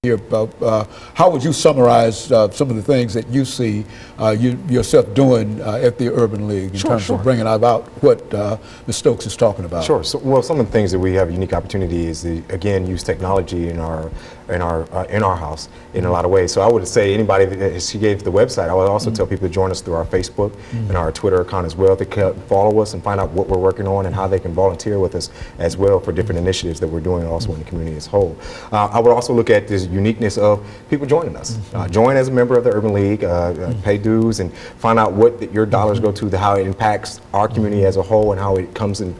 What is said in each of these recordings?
here. How would you summarize some of the things that you see yourself doing at the Urban League in terms of bringing about what Ms. Stokes is talking about? Sure. So, well, some of the things that we have a unique opportunity is to, again, use technology in our house in a lot of ways. So I would say anybody that she gave the website, I would also tell people to join us through our Facebook and our Twitter account as well. They can follow us and find out what we're working on and how they can volunteer with us as well for different initiatives that we're doing also in the community as a whole. I would also look at this uniqueness of people joining us. Join as a member of the Urban League, pay dues, and find out what your dollars go to, how it impacts our community as a whole, and how it comes in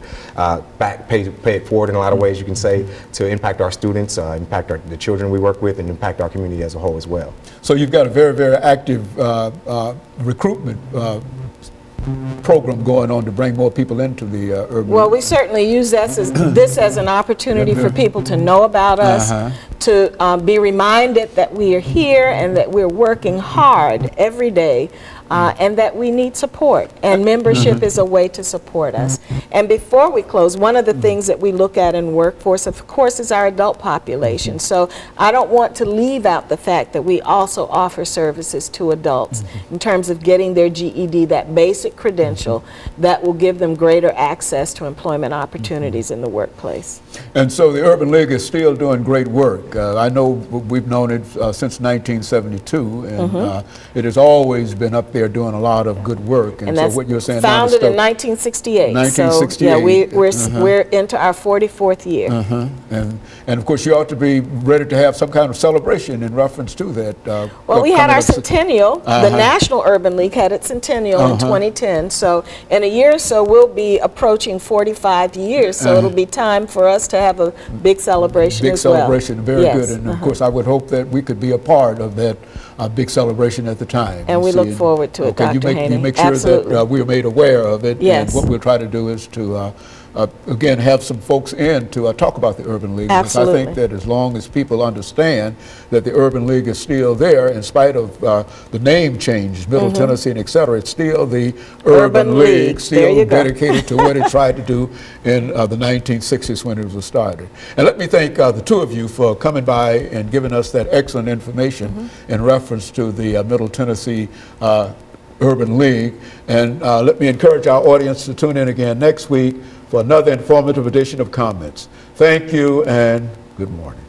pay it forward in a lot of ways, you can say, to impact our students, impact the children we work with, and impact our community as a whole as well. So you've got a very, very active recruitment program going on to bring more people into the Urban Well, League. we certainly use this as an opportunity for people to know about us, to be reminded that we are here and that we're working hard every day, and that we need support, and membership is a way to support us. And before we close, one of the things that we look at in workforce, of course, is our adult population. So I don't want to leave out the fact that we also offer services to adults in terms of getting their GED, that basic credential that will give them greater access to employment opportunities in the workplace. And so the Urban League is still doing great work. I know we've known it since 1972, and it has always been up there doing a lot of good work. And so what you're saying now, founded in 1968. 1968. So yeah, we're into our 44th year. And of course, you ought to be ready to have some kind of celebration in reference to that. Well, we had our centennial. The National Urban League had its centennial in 2010. So in a year or so, we'll be approaching 45 years. So it'll be time for us to have a big celebration as well. Big celebration, very good. And of course, I would hope that we could be a part of that big celebration at the time. And we look forward to it, Dr. Haney. You make sure that we are made aware of it. Yes. And what we'll try to do is to again, have some folks in to talk about the Urban League. Absolutely. I think that as long as people understand that the Urban League is still there, in spite of the name change, Middle Tennessee and et cetera, it's still the Urban League, still dedicated to what it tried to do in the 1960s when it was started. And let me thank the two of you for coming by and giving us that excellent information in reference to the Middle Tennessee Urban League. And let me encourage our audience to tune in again next week for another informative edition of Comments. Thank you and good morning.